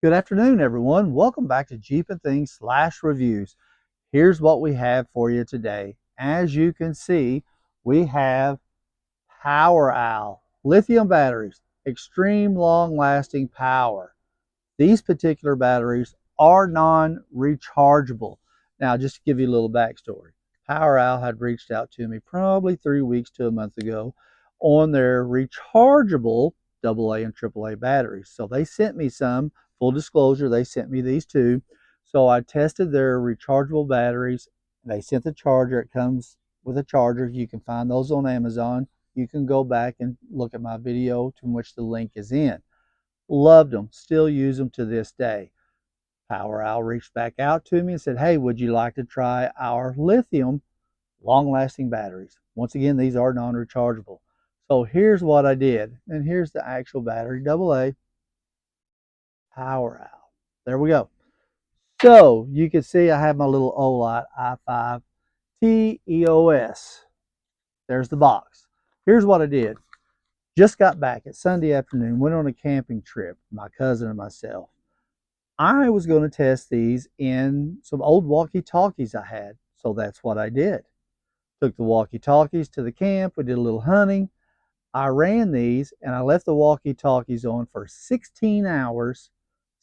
Good afternoon, everyone. Welcome back to Jeep and Things /reviews. Here's what we have for you today. As you can see, we have POWEROWL lithium batteries, extreme long-lasting power. These particular batteries are non-rechargeable. Now, just to give you a little backstory, POWEROWL had reached out to me probably 3 weeks to a month ago on their rechargeable AA and AAA batteries. So they sent me some. Full disclosure, they sent me these two. So I tested their rechargeable batteries. They sent the charger. It comes with a charger. You can find those on Amazon. You can go back and look at my video to which the link is in. Loved them. Still use them to this day. POWEROWL reached back out to me and said, hey, would you like to try our lithium long-lasting batteries? Once again, these are non-rechargeable. So here's what I did. And here's the actual battery, AA. POWEROWL. There we go. So you can see I have my little Olight i5 EOS. There's the box. Here's what I did. Just got back. It's Sunday afternoon. Went on a camping trip, my cousin and myself. I was going to test these in some old walkie-talkies I had. So that's what I did. Took the walkie-talkies to the camp. We did a little hunting. I ran these and I left the walkie-talkies on for 16 hours.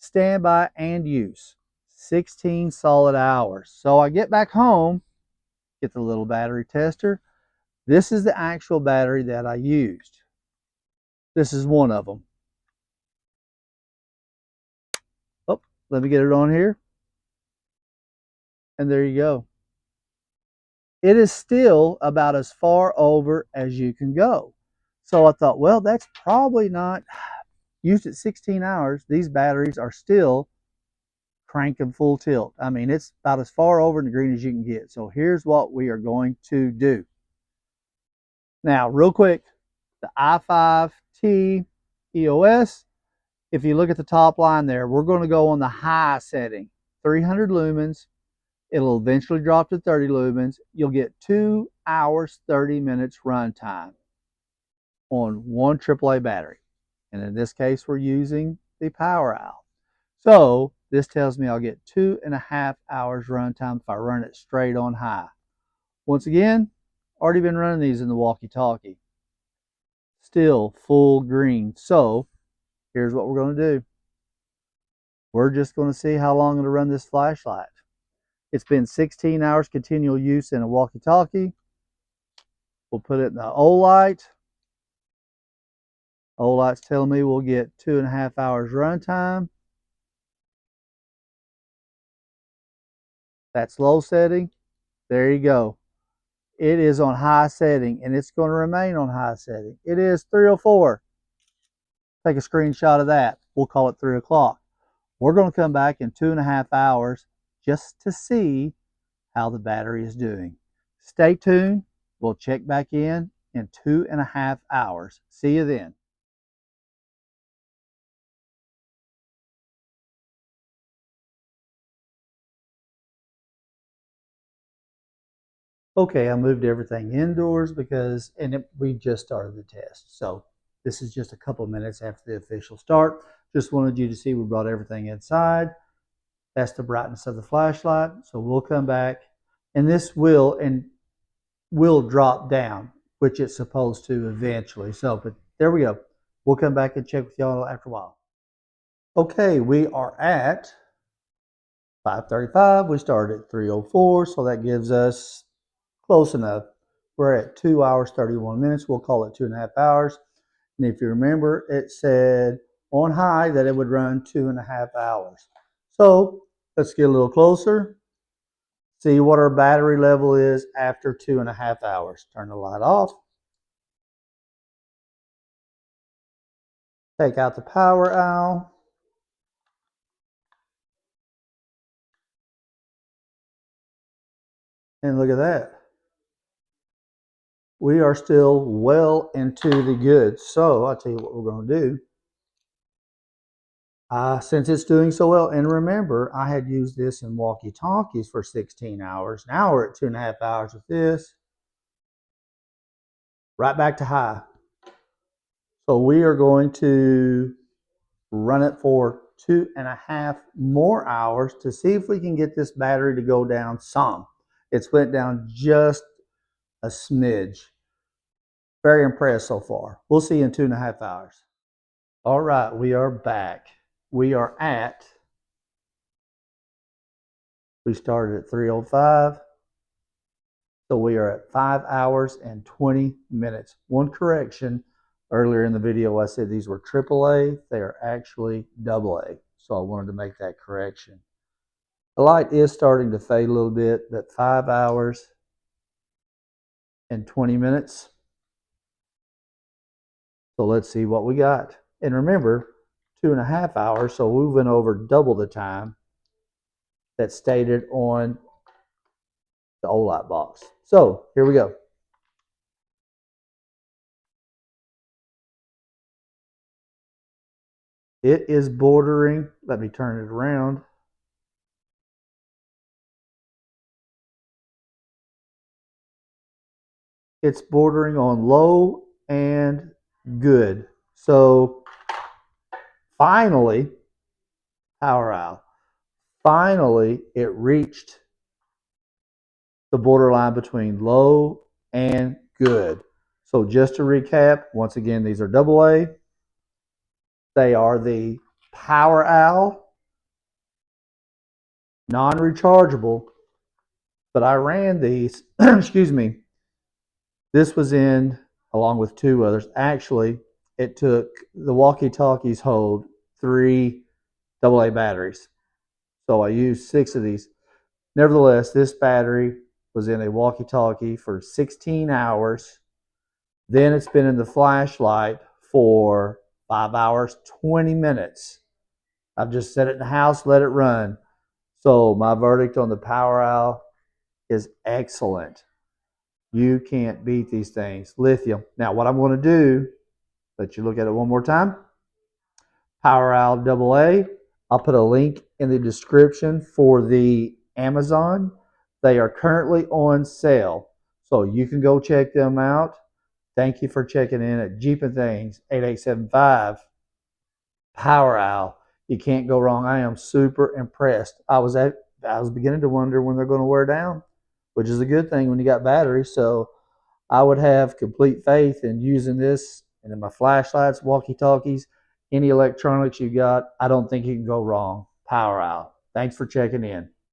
Standby and use. 16 solid hours. So I get back home, get the little battery tester. This is the actual battery that I used. This is one of them. Oh, let me get it on here. And there you go. It is still about as far over as you can go. So I thought, well, that's probably not used at 16 hours. These batteries are still cranking full tilt. I mean, it's about as far over in the green as you can get. So here's what we are going to do. Now, real quick, the i5 EOS, if you look at the top line there, we're going to go on the high setting, 300 lumens. It'll eventually drop to 30 lumens. You'll get 2 hours, 30 minutes runtime on one AAA battery. And in this case, we're using the POWEROWL. So this tells me I'll get 2.5 hours runtime if I run it straight on high. Once again, already been running these in the walkie-talkie. Still full green. So here's what we're going to do. We're just going to see how long it'll run this flashlight. It's been 16 hours continual use in a walkie-talkie. We'll put it in the Olight. Olight's telling me we'll get 2.5 hours runtime. That's low setting. There you go. It is on high setting, and it's going to remain on high setting. It is 3:04. Take a screenshot of that. We'll call it 3 o'clock. We're going to come back in 2.5 hours just to see how the battery is doing. Stay tuned. We'll check back in 2.5 hours. See you then. Okay, I moved everything indoors because, we just started the test. So this is just a couple minutes after the official start. Just wanted you to see we brought everything inside. That's the brightness of the flashlight. So we'll come back, and this will drop down, which it's supposed to eventually. So, but there we go. We'll come back and check with y'all after a while. Okay, we are at 5:35. We started at 3:04, so that gives us close enough. We're at 2 hours, 31 minutes. We'll call it 2.5 hours. And if you remember, it said on high that it would run 2.5 hours. So let's get a little closer. See what our battery level is after 2.5 hours. Turn the light off. Take out the POWEROWL. And look at that. We are still well into the goods. So I'll tell you what we're going to do. Since it's doing so well, and remember, I had used this in walkie-talkies for 16 hours. Now we're at 2.5 hours with this. Right back to high. So we are going to run it for 2.5 more hours to see if we can get this battery to go down some. It's went down just a smidge. Very impressed so far. We'll see you in 2.5 hours. All right, we are back. We started at 3:05. So we are at 5 hours and 20 minutes. One correction, earlier in the video I said these were AAA. They are actually AA. So I wanted to make that correction. The light is starting to fade a little bit, but 5 hours and 20 minutes. So let's see what we got. And remember, 2.5 hours, so we went over double the time that's stated on the old light box. So here we go. It is bordering, let me turn it around. It's bordering on low and good. So finally, POWEROWL, finally it reached the borderline between low and good. So just to recap, once again, these are AA. They are the POWEROWL non-rechargeable, but I ran these, excuse me, this was in, along with two others. Actually, it took, the walkie-talkies hold 3 AA batteries. So I used 6 of these. Nevertheless, this battery was in a walkie-talkie for 16 hours. Then it's been in the flashlight for 5 hours, 20 minutes. I've just set it in the house, let it run. So my verdict on the POWEROWL is excellent. You can't beat these things. Lithium. Now what I'm going to do, let you look at it one more time. POWEROWL AA. I'll put a link in the description for the Amazon. They are currently on sale, so you can go check them out. Thank you for checking in at Jeep and Things 8875. POWEROWL. You can't go wrong. I am super impressed. I was beginning to wonder when they're going to wear down, which is a good thing when you got batteries. So I would have complete faith in using this and in my flashlights, walkie-talkies, any electronics you got. I don't think you can go wrong. POWEROWL. Thanks for checking in.